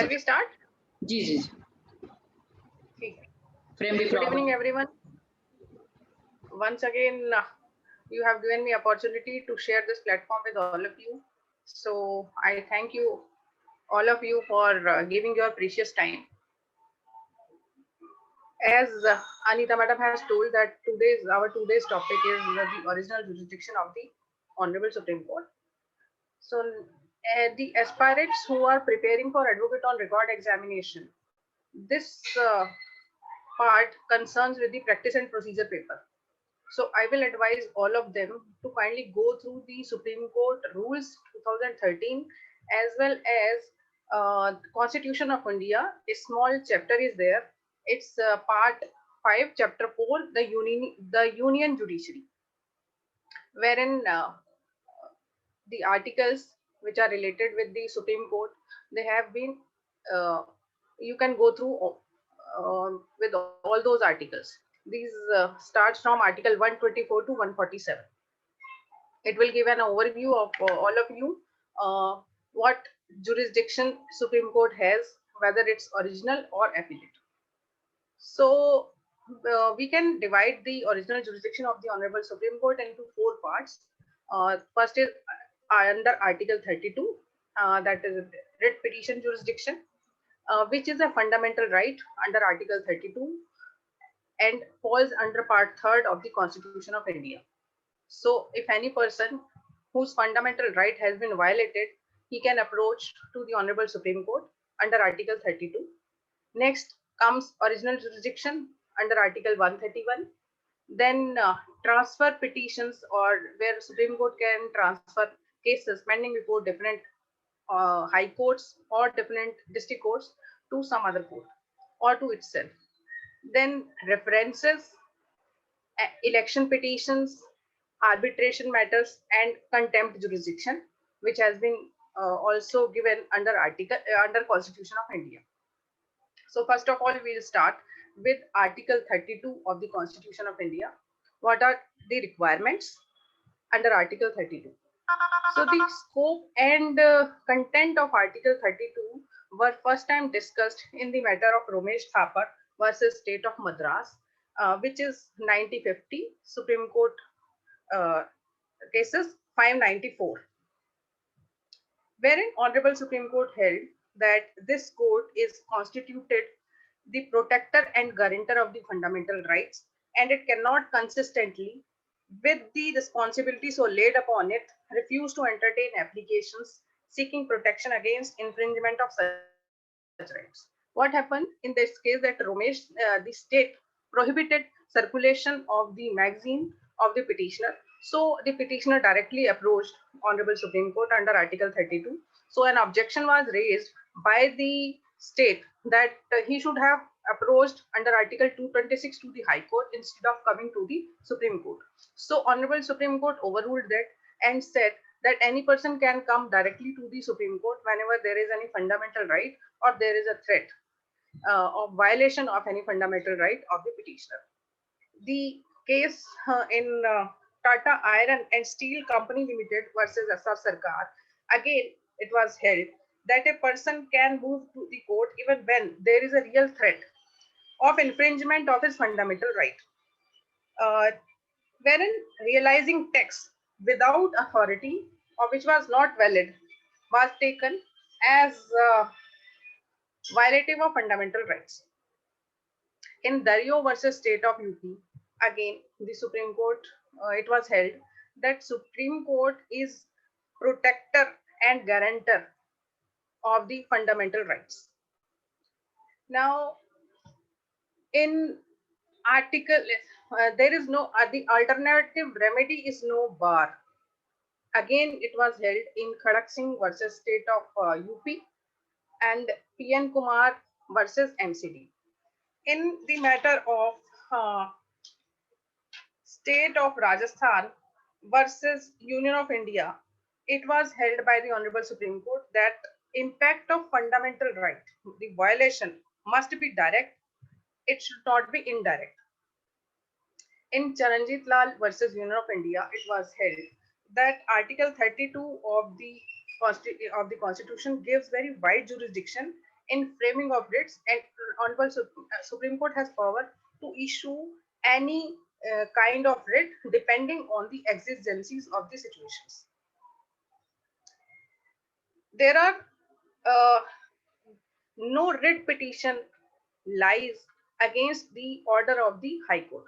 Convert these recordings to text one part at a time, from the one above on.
Shall we start? जी जी ठीक है. Frame भी Good evening, everyone. Once again, you have given me opportunity to share this platform with all of you. So I thank you, all of you, for giving your precious time. As Anita Madam has told that our today's topic is the original jurisdiction of the Honorable Supreme Court. So the aspirants who are preparing for advocate on record examination, this part concerns with the practice and procedure paper. So I will advise all of them to kindly go through the Supreme Court rules 2013 as well as Constitution of India. A small chapter is there. It's part 5, chapter 4, the Union Judiciary, wherein the articles which are related with the Supreme Court, they have been, you can go through with all those articles. These starts from Article 124 to 147. It will give an overview of all of you what jurisdiction Supreme Court has, whether it's original or appellate. So we can divide the original jurisdiction of the Honorable Supreme Court into 4 parts. First is under Article 32, that is writ petition jurisdiction, which is a fundamental right under Article 32 and falls under Part 3rd of the Constitution of India. So if any person whose fundamental right has been violated, he can approach to the Honorable Supreme Court under Article 32. Next comes original jurisdiction under Article 131. Then transfer petitions, or where Supreme Court can transfer cases pending before different high courts or different district courts to some other court or to itself. Then references, election petitions, arbitration matters, and contempt jurisdiction, which has been also given under under Constitution of India. So first of all, we'll start with Article 32 of the Constitution of India. What are the requirements under Article 32? So the scope and content of Article 32 were first time discussed in the matter of Romesh Thapar versus State of Madras, which is 9050 Supreme Court cases 594, wherein Honorable Supreme Court held that this court is constituted the protector and guarantor of the fundamental rights, and it cannot consistently, with the responsibility so laid upon it, refuse to entertain applications seeking protection against infringement of such rights. What happened in this case that Romesh, the state prohibited circulation of the magazine of the petitioner. So the petitioner directly approached Honorable Supreme Court under Article 32. So an objection was raised by the state that he should have approached under Article 226 to the High Court instead of coming to the Supreme Court. So Honorable Supreme Court overruled that and said that any person can come directly to the Supreme Court whenever there is any fundamental right or there is a threat of violation of any fundamental right of the petitioner. The case in Tata Iron and Steel Company Limited versus Asaf Sarkar, again it was held that a person can move to the court even when there is a real threat of infringement of his fundamental right, wherein realizing tax without authority or which was not valid was taken as violative of fundamental rights. In Dario versus State of UP, again the Supreme Court, it was held that Supreme Court is protector and guarantor of the fundamental rights. Now, in article, there is no the alternative remedy is no bar. Again, it was held in Khadak Singh versus State of UP and PN Kumar versus MCD. In the matter of State of Rajasthan versus Union of India, it was held by the Honorable Supreme Court that impact of fundamental right, the violation must be direct, it should not be indirect. In Charanjit Lal versus Union of India, it was held that Article 32 of the Constitution gives very wide jurisdiction in framing of writs, and Honorable Supreme Court has power to issue any kind of writ depending on the exigencies of the situations. There are no writ petition lies against the order of the High Court.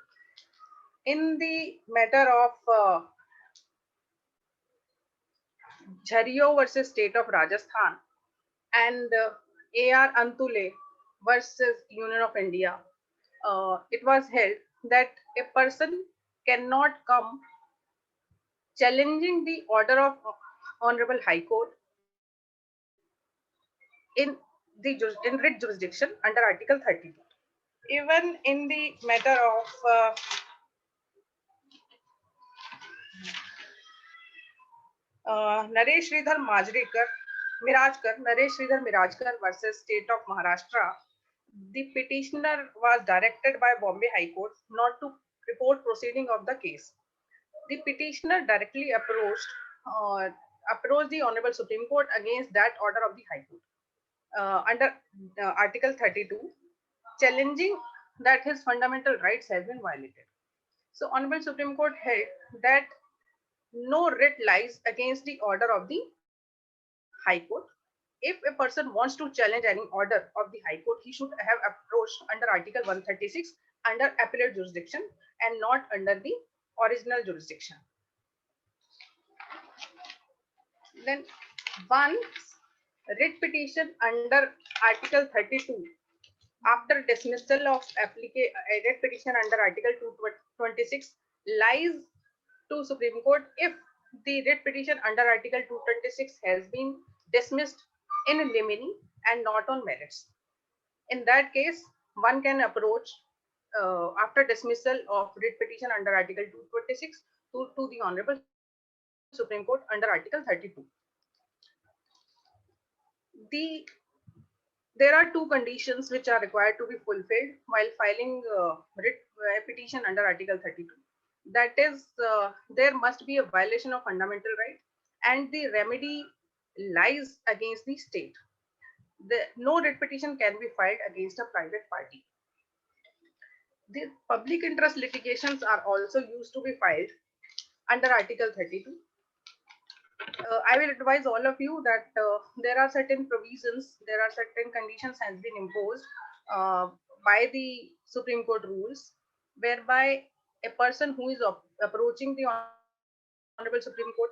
In the matter of Jhario versus State of Rajasthan and A.R. Antule versus Union of India, it was held that a person cannot come challenging the order of Honorable High Court in in writ jurisdiction under Article 32. Even in the matter of Naresh Sridhar Mirajkar versus State of Maharashtra, the petitioner was directed by Bombay High Court not to report proceeding of the case. The petitioner directly approached the Honorable Supreme Court against that order of the High Court under Article 32, challenging that his fundamental rights have been violated. So Honorable Supreme Court held that no writ lies against the order of the High Court. If a person wants to challenge any order of the High Court, he should have approached under Article 136 under appellate jurisdiction and not under the original jurisdiction. Then once writ petition under Article 32 after dismissal of writ petition under Article 226 lies to Supreme Court if the writ petition under Article 226 has been dismissed in limine and not on merits. In that case, one can approach after dismissal of writ petition under Article 226 to the Honorable Supreme Court under Article 32. There are two conditions which are required to be fulfilled while filing writ petition under Article 32. That is, there must be a violation of fundamental right and the remedy lies against the state. No writ petition can be filed against a private party. The public interest litigations are also used to be filed under Article 32. I will advise all of you that there are certain provisions, there are certain conditions has been imposed by the Supreme Court rules, whereby a person who is approaching the Honorable Supreme Court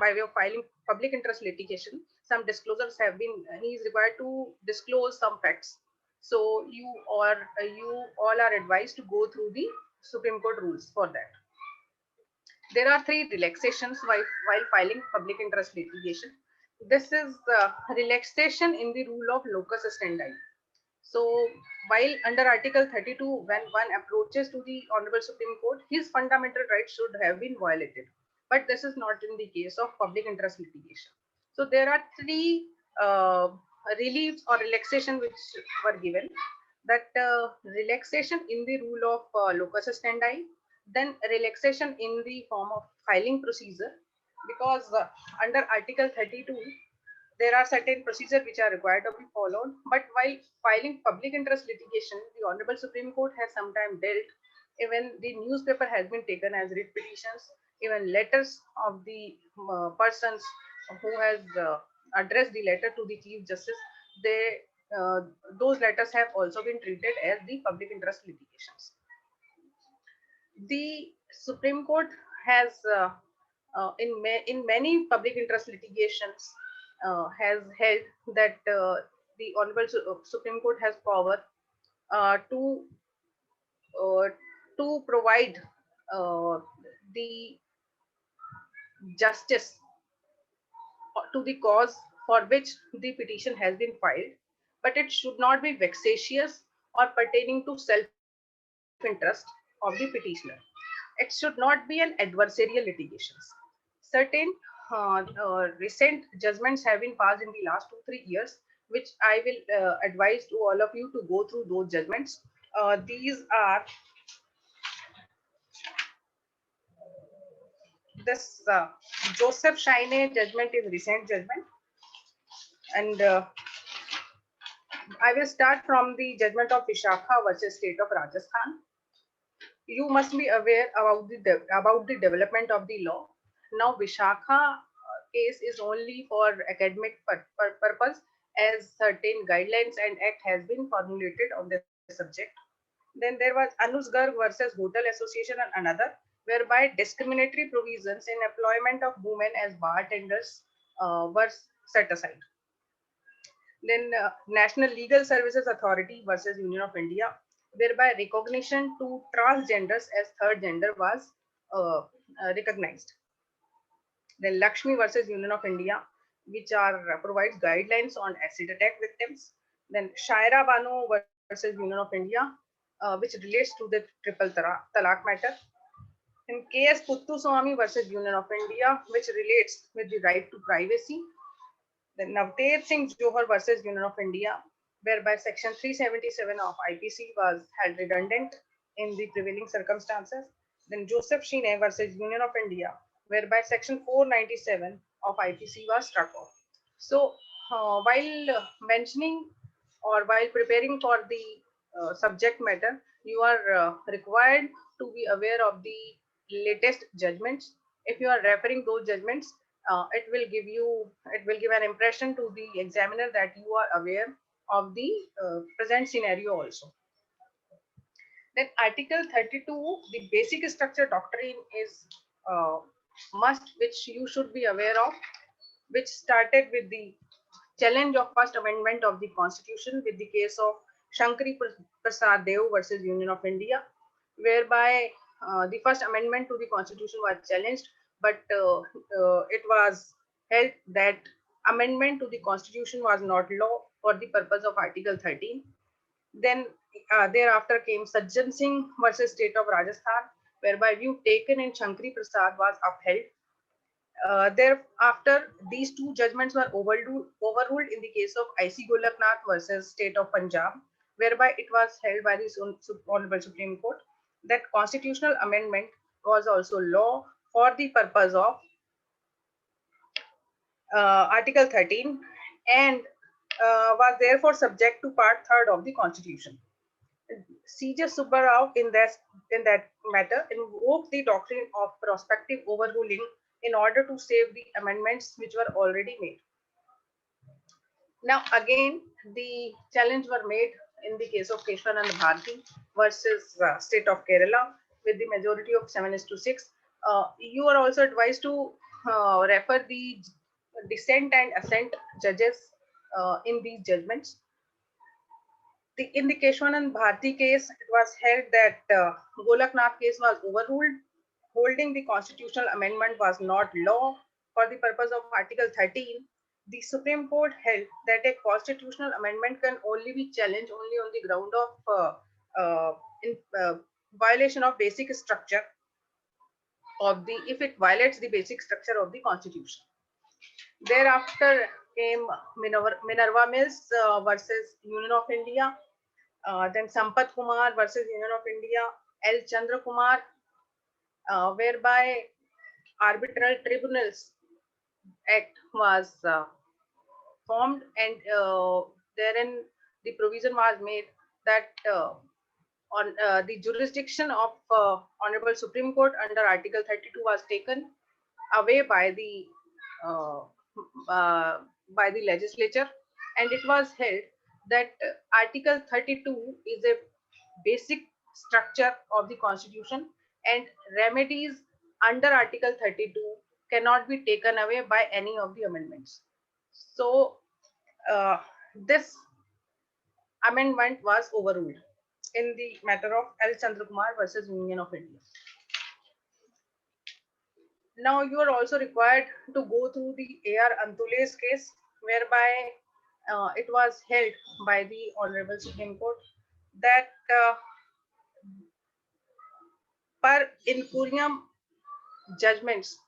by way of filing public interest litigation, some disclosures have been, he is required to disclose some facts. So you all are advised to go through the Supreme Court rules for that. There are three relaxations while filing public interest litigation. This is relaxation in the rule of locus standi. So while under Article 32, when one approaches to the Honorable Supreme Court, his fundamental rights should have been violated. But this is not in the case of public interest litigation. So there are three reliefs or relaxation which were given. That relaxation in the rule of locus standi, then relaxation in the form of filing procedure, because under Article 32, there are certain procedures which are required to be followed. But while filing public interest litigation, the Honorable Supreme Court has sometimes dealt, even the newspaper has been taken as writ petitions, even letters of the persons who has addressed the letter to the Chief Justice, those letters have also been treated as the public interest litigations. The Supreme Court has in many public interest litigations has held that the Honorable Supreme Court has power to provide the justice to the cause for which the petition has been filed, but it should not be vexatious or pertaining to self-interest of the petitioner. It should not be an adversarial litigation. Certain recent judgments have been passed in the last 2-3 years, which I will advise to all of you to go through those judgments. These are this Joseph Shine judgment is recent judgment, and I will start from the judgment of Vishakha versus State of Rajasthan. You must be aware about the development of the law. Now, Vishakha case is only for academic purpose, as certain guidelines and act has been formulated on the subject. Then there was Anuj Garg versus Hotel Association and another, whereby discriminatory provisions in employment of women as bartenders were set aside. Then National Legal Services Authority versus Union of India, whereby recognition to transgenders as third gender was recognized. Then Lakshmi versus Union of India, which are provides guidelines on acid attack victims. Then Shaira Bano versus Union of India, which relates to the triple talaq matter. In KS Puttuswamy versus Union of India, which relates with the right to privacy. Then Navtej Singh Johar versus Union of India, whereby Section 377 of IPC was held redundant in the prevailing circumstances. Then Joseph Shine versus Union of India, whereby Section 497 of IPC was struck off. So, while mentioning or while preparing for the subject matter, you are required to be aware of the latest judgments. If you are referring those judgments, it will give an impression to the examiner that you are aware of the present scenario also. Then Article 32, the basic structure doctrine is uh, must, which you should be aware of, which started with the challenge of first amendment of the constitution with the case of Shankari Prasad Dev versus Union of India, whereby the first amendment to the constitution was challenged, but it was held that amendment to the constitution was not law for the purpose of Article 13. Then thereafter came Sajjan Singh versus State of Rajasthan, whereby view taken in Shankari Prasad was upheld. Thereafter, these two judgments were overruled in the case of IC Golaknath versus State of Punjab, whereby it was held by the Honorable Supreme Court that constitutional amendment was also law for the purpose of Article 13 and was therefore subject to Part 3rd of the Constitution. C.J. Subbarao in that matter invoked the doctrine of prospective overruling in order to save the amendments which were already made. Now again, the challenge were made in the case of Keshwanand Bharti versus State of Kerala with the majority of 7:6. You are also advised to refer the dissent and assent judges in these judgments. In the Keshwanand Bharti case, it was held that Golaknath case was overruled, holding the constitutional amendment was not law for the purpose of Article 13. The Supreme Court held that a constitutional amendment can only be challenged only on the ground of in violation of basic structure of the if it violates the basic structure of the constitution. Thereafter came Minerva Mills versus Union of India. Then Sampath Kumar versus Union of India, L. Chandra Kumar, whereby Arbitral Tribunals Act was formed, and therein the provision was made that on the jurisdiction of Honorable Supreme Court under Article 32 was taken away uh, by the legislature, and it was held that Article 32 is a basic structure of the Constitution, and remedies under Article 32 cannot be taken away by any of the amendments. So, uh, this amendment was overruled in the matter of L. Chandrakumar versus Union of India. Now you are also required to go through the A.R. Antule's case, whereby it was held by the Honorable Supreme Court that per incuriam judgments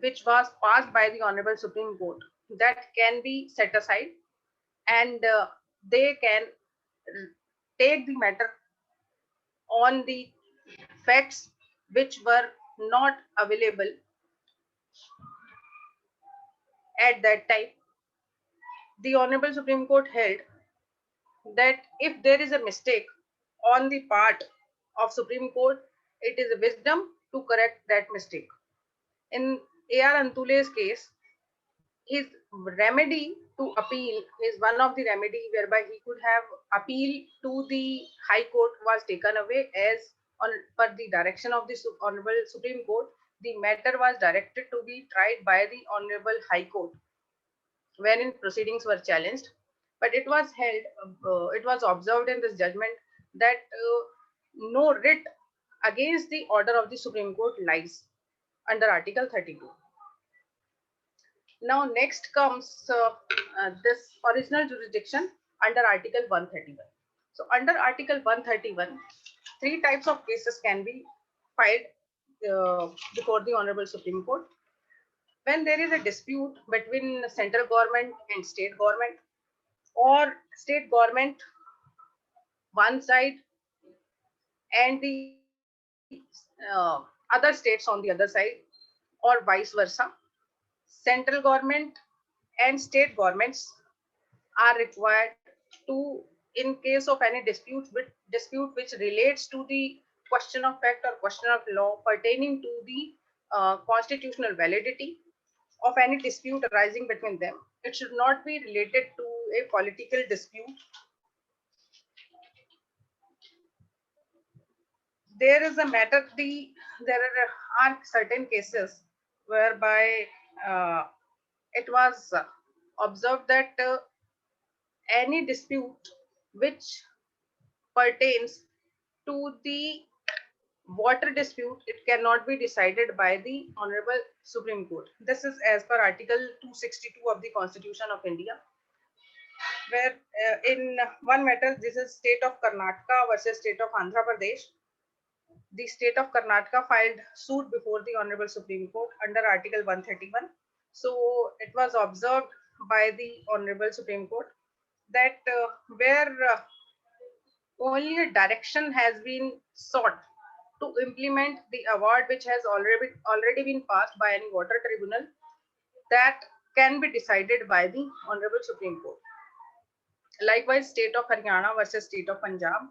which was passed by the Honorable Supreme Court that can be set aside, and they can take the matter on the facts which were not available at that time. the Honorable Supreme Court held that if there is a mistake on the part of Supreme Court, it is a wisdom to correct that mistake. In A.R. Antule's case, his remedy to appeal is one of the remedy whereby he could have appeal to the High Court was taken away as on per the direction of the Honorable Supreme Court. The matter was directed to be tried by the Honorable High Court, wherein proceedings were challenged. But it was held, it was observed in this judgment that no writ against the order of the Supreme Court lies under Article 32. Now, next comes this original jurisdiction under Article 131. So, under Article 131, three types of cases can be filed before the Honorable Supreme Court. When there is a dispute between central government and state government, or state government one side and the other states on the other side, or vice versa, central government and state governments are required to, in case of any dispute which relates to the question of fact or question of law pertaining to the constitutional validity of any dispute arising between them. It should not be related to a political dispute. There is a matter, there are certain cases whereby it was observed that any dispute which pertains to the water dispute, it cannot be decided by the Honorable Supreme Court. This is as per Article 262 of the Constitution of India, where in one matter, this is state of Karnataka versus state of Andhra Pradesh. The state of Karnataka filed suit before the Honorable Supreme Court under Article 131. So it was observed by the Honorable Supreme Court that where only a direction has been sought to implement the award which has already been passed by any water tribunal, that can be decided by the Honorable Supreme Court. Likewise, state of Haryana versus state of Punjab.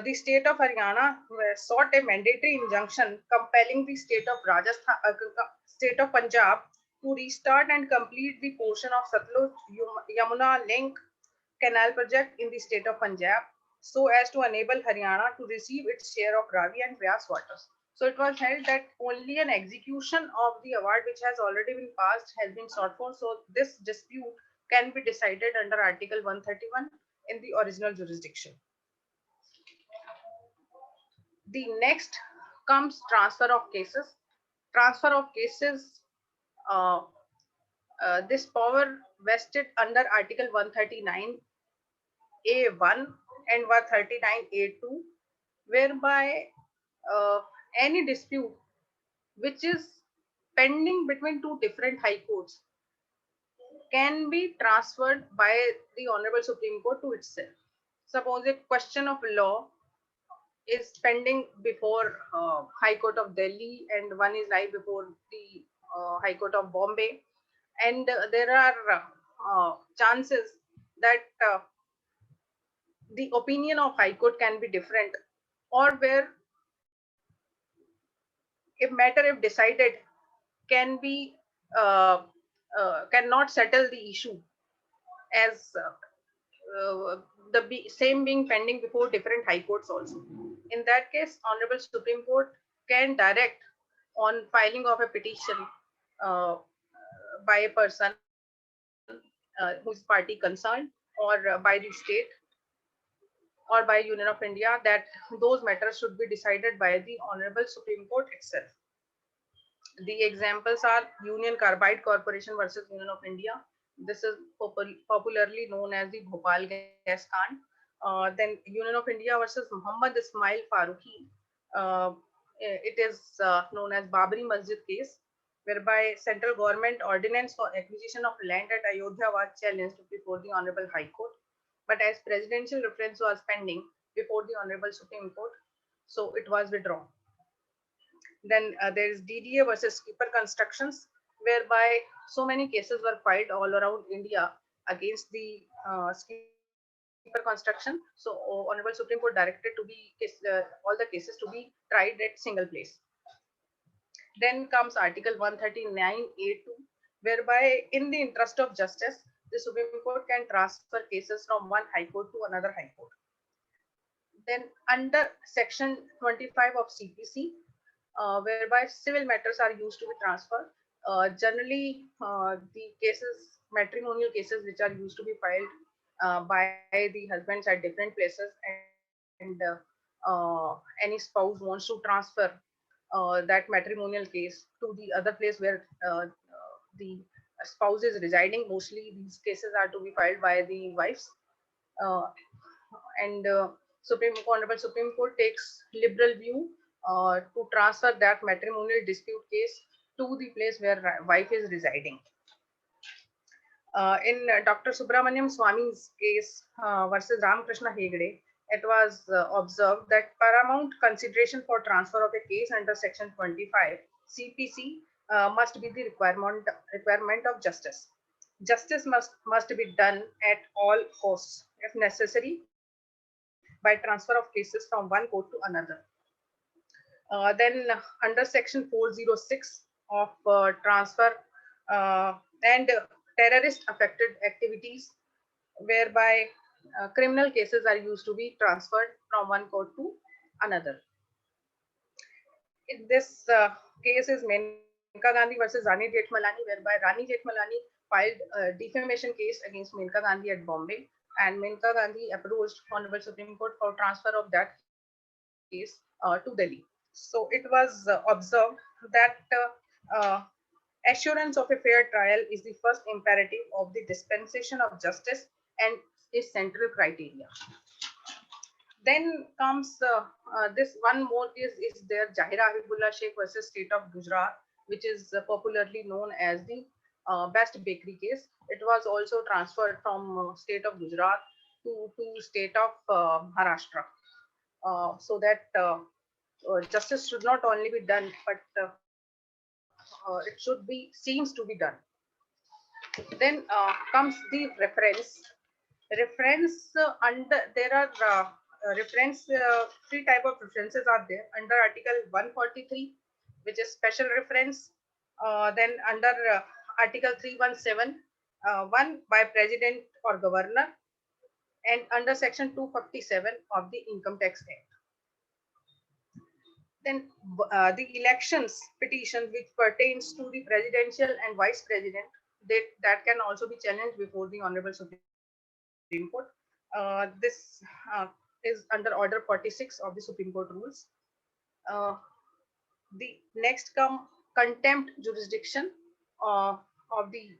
The state of Haryana sought a mandatory injunction compelling the state of Rajasthan, state of Punjab to restart and complete the portion of Satluj Yamuna link canal project in the state of Punjab, so as to enable Haryana to receive its share of Ravi and Vyas waters. So it was held that only an execution of the award which has already been passed has been sought for. So this dispute can be decided under Article 131 in the original jurisdiction. The next comes transfer of cases. Transfer of cases, uh, this power vested under Article 139A1 and 139A2, whereby any dispute which is pending between two different high courts can be transferred by the Honorable Supreme Court to itself. Suppose a question of law is pending before High Court of Delhi and one is live before the High Court of Bombay, and there are chances that the opinion of High Court can be different, or where if matter if decided can be cannot settle the issue as same being pending before different high courts also. In that case, Honorable Supreme Court can direct on filing of a petition uh, by a person who is party concerned, or by the state or by Union of India, that those matters should be decided by the Honorable Supreme Court itself. The examples are Union Carbide Corporation versus Union of India. This is popularly known as the Bhopal gas Kand. Then Union of India versus Muhammad Ismail Farooqi. It is known as Babri Masjid case, whereby central government ordinance for acquisition of land at Ayodhya was challenged before the Honorable High Court. But as presidential reference was pending before the Honorable Supreme Court, so it was withdrawn. Then there is DDA versus Skipper Constructions, whereby so many cases were filed all around India against the sleeper construction. So Honorable Supreme Court directed to be all the cases to be tried at single place. Then comes Article 139A2, whereby in the interest of justice, the Supreme Court can transfer cases from one high court to another high court. Then under Section 25 of CPC, whereby civil matters are used to be transferred. Generally, the cases, matrimonial cases, which are used to be filed by the husbands at different places, and any spouse wants to transfer that matrimonial case to the other place where the spouse is residing. Mostly, these cases are to be filed by the wives, uh, and Honorable Supreme Court takes liberal view to transfer that matrimonial dispute case to the place where wife is residing. In Dr. Subramaniam Swami's case versus Ramakrishna Hegde, it was observed that paramount consideration for transfer of a case under Section 25 CPC must be the requirement of justice. Justice must be done at all costs, if necessary, by transfer of cases from one court to another. Then under Section 406 of transfer and terrorist affected activities, whereby criminal cases are used to be transferred from one court to another. This case is Menka Gandhi versus Rani Jethmalani, whereby Rani Jethmalani filed a defamation case against Menka Gandhi at Bombay, and Menka Gandhi approached Honorable Supreme Court for transfer of that case to Delhi. So it was observed that assurance of a fair trial is the first imperative of the dispensation of justice and is central criteria. Then comes this one more is there, Jahira Habibullah Sheikh versus State of Gujarat, which is popularly known as the Best Bakery case. It was also transferred from State of Gujarat to State of Maharashtra, so that justice should not only be done, but it should be seems to be done. Then comes the reference. Reference under there are reference three type of references are there under Article 143, which is special reference. Then under Article 317, one by President or Governor, and under Section 247 of the Income Tax Act. Then the elections petition, which pertains to the presidential and vice president, that can also be challenged before the Honorable Supreme Court. This is under Order 46 of the Supreme Court rules. The next come contempt jurisdiction of the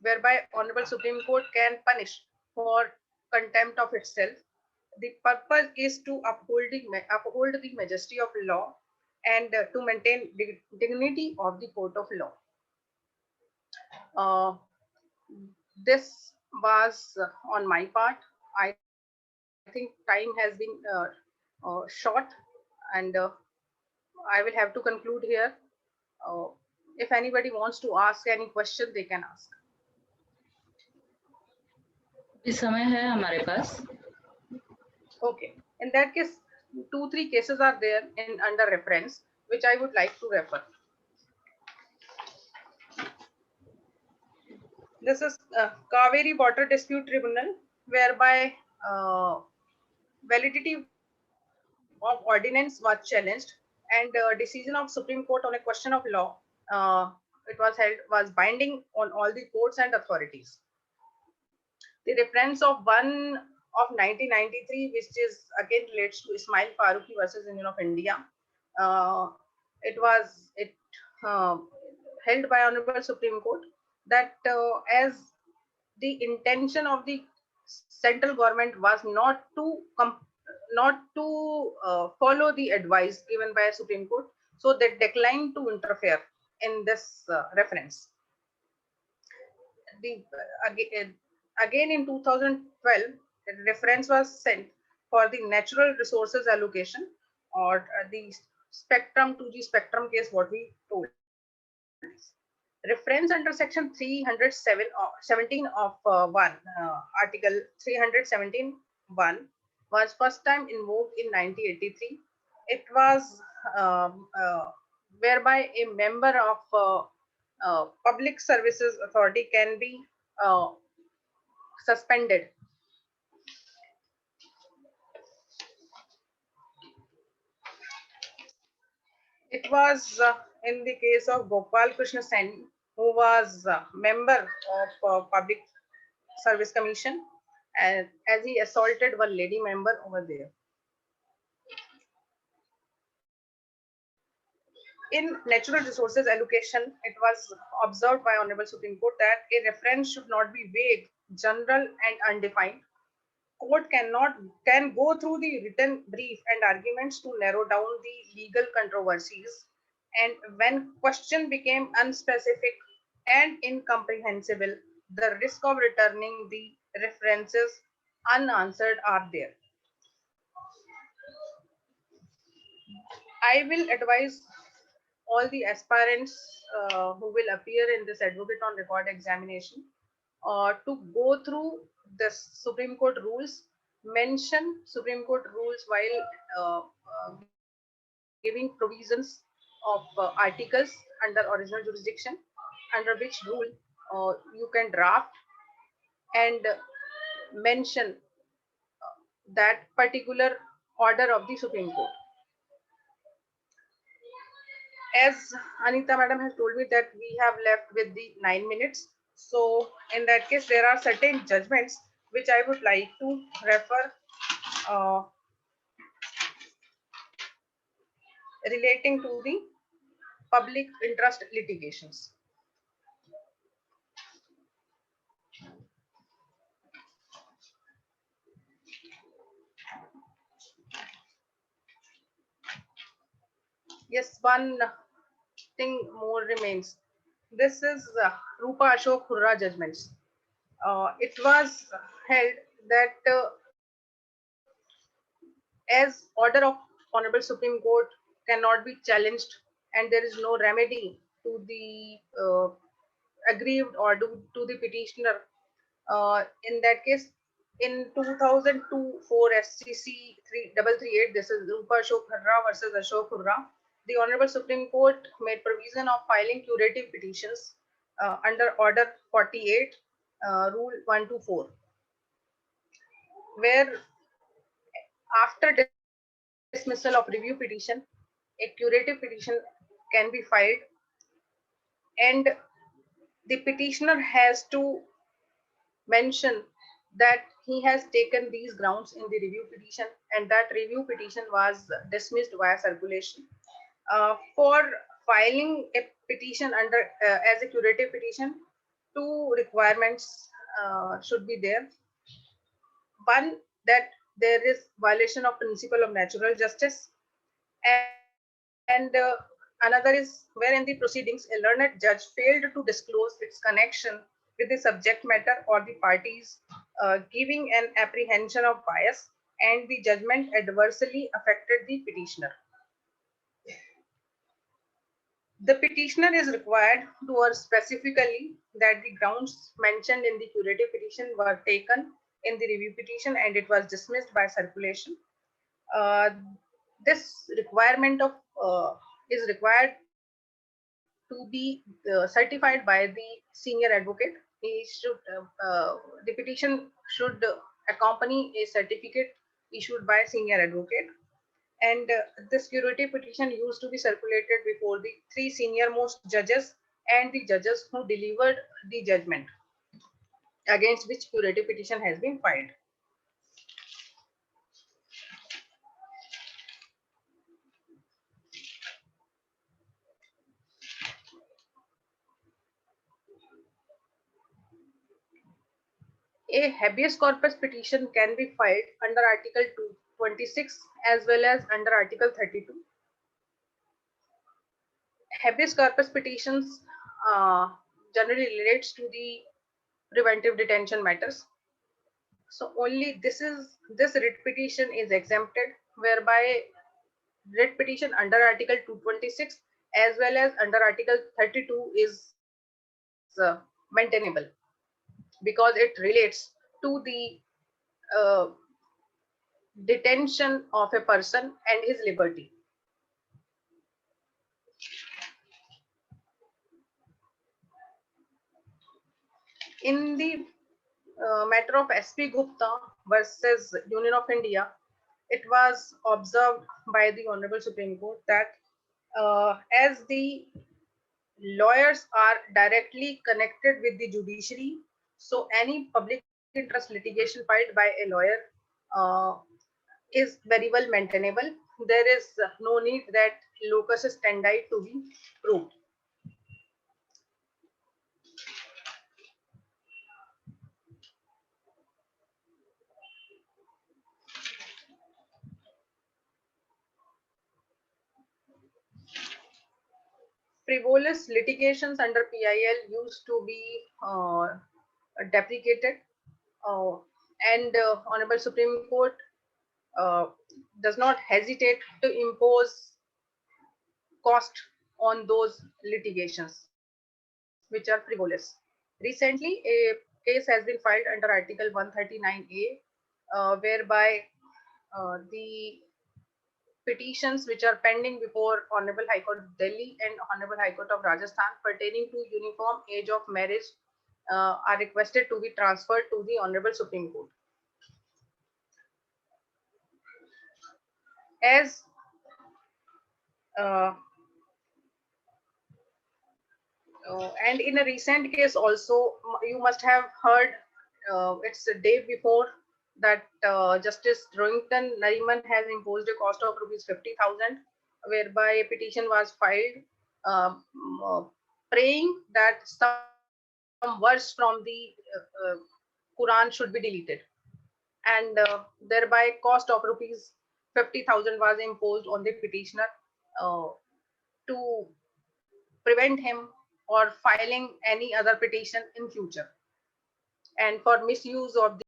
whereby Honorable Supreme Court can punish for contempt of itself. The purpose is to uphold the majesty of law and to maintain dignity of the court of law. This was on my part. I think time has been short, and I will have to conclude here. If anybody wants to ask any question, they can ask. इस समय है हमारे पास. Okay. In that case, 2-3 cases are there in under reference, which I would like to refer. This is Kaveri Water Dispute Tribunal, whereby validity of ordinance was challenged, and decision of Supreme Court on a question of law, it was binding on all the courts and authorities. The reference of one of 1993, which is again relates to Ismail Farooqui versus Union of India. It held by Honorable Supreme Court that as the intention of the central government was not to follow the advice given by Supreme Court, so they declined to interfere in this reference. Again in 2012, the reference was sent for the natural resources allocation, or the spectrum 2G spectrum case, what we told. Reference under section 317 of 1, article 317(1) was first time invoked in 1983. It was whereby a member of public services authority can be suspended. It was in the case of Gopal Krishna Sen, who was a member of Public Service Commission, and as he assaulted one lady member over there. In natural resources allocation, it was observed by Honorable Supreme Court that a reference should not be vague, general, and undefined. Court can go through the written brief and arguments to narrow down the legal controversies. And when question became unspecific and incomprehensible, the risk of returning the references unanswered are there. I will advise all the aspirants who will appear in this advocate on record examination to go through the Supreme Court rules, mention Supreme Court rules while giving provisions of articles under original jurisdiction, under which rule you can draft and mention that particular order of the Supreme Court. As Anita madam has told me that we have left with the 9 minutes. So in that case, there are certain judgments which I would like to refer relating to the public interest litigations. Yes, one thing more remains. This is Rupa Ashok Hurra judgments. It was held that as order of Honorable Supreme Court cannot be challenged and there is no remedy to the aggrieved or to the petitioner. In that case, in 2002 4 SCC 3338, this is Rupa Ashok Hurra versus Ashok Hurra. The Honorable Supreme Court made provision of filing curative petitions under Order 48, Rule 124, where after dismissal of review petition, a curative petition can be filed, and the petitioner has to mention that he has taken these grounds in the review petition and that review petition was dismissed via circulation. For filing a petition under as a curative petition, two requirements should be there. One, that there is violation of principle of natural justice, and another is where in the proceedings a learned judge failed to disclose its connection with the subject matter or the parties, giving an apprehension of bias, and the judgment adversely affected the petitioner. The petitioner is required to urge specifically that the grounds mentioned in the curative petition were taken in the review petition and it was dismissed by circulation. This requirement of is required to be certified by the senior advocate. He should the petition should accompany a certificate issued by senior advocate, and this curative petition used to be circulated before the three senior most judges and the judges who delivered the judgment against which curative petition has been filed. A habeas corpus petition can be filed under Article 226 as well as under Article 32. Habeas corpus petitions generally relates to the preventive detention matters. So only this writ petition is exempted, whereby writ petition under Article 226 as well as under Article 32 is maintainable because it relates to the detention of a person and his liberty. In the matter of SP Gupta versus Union of India, it was observed by the Honorable Supreme Court that as the lawyers are directly connected with the judiciary, so any public interest litigation filed by a lawyer uh, is very well maintainable. There is no need that locus standi to be proved. Frivolous litigations under PIL used to be deprecated, and Honorable Supreme Court uh, does not hesitate to impose cost on those litigations which are frivolous. Recently, a case has been filed under Article 139A, whereby the petitions which are pending before Honorable High Court of Delhi and Honorable High Court of Rajasthan pertaining to uniform age of marriage are requested to be transferred to the Honorable Supreme Court. As uh, and in a recent case also, you must have heard, it's a day before that Justice Rohington Nariman has imposed a cost of rupees 50,000, whereby a petition was filed um, uh, praying that some verse from the Quran should be deleted, and thereby cost of rupees 50,000 was imposed on the petitioner uh, to prevent him or filing any other petition in future. And for misuse of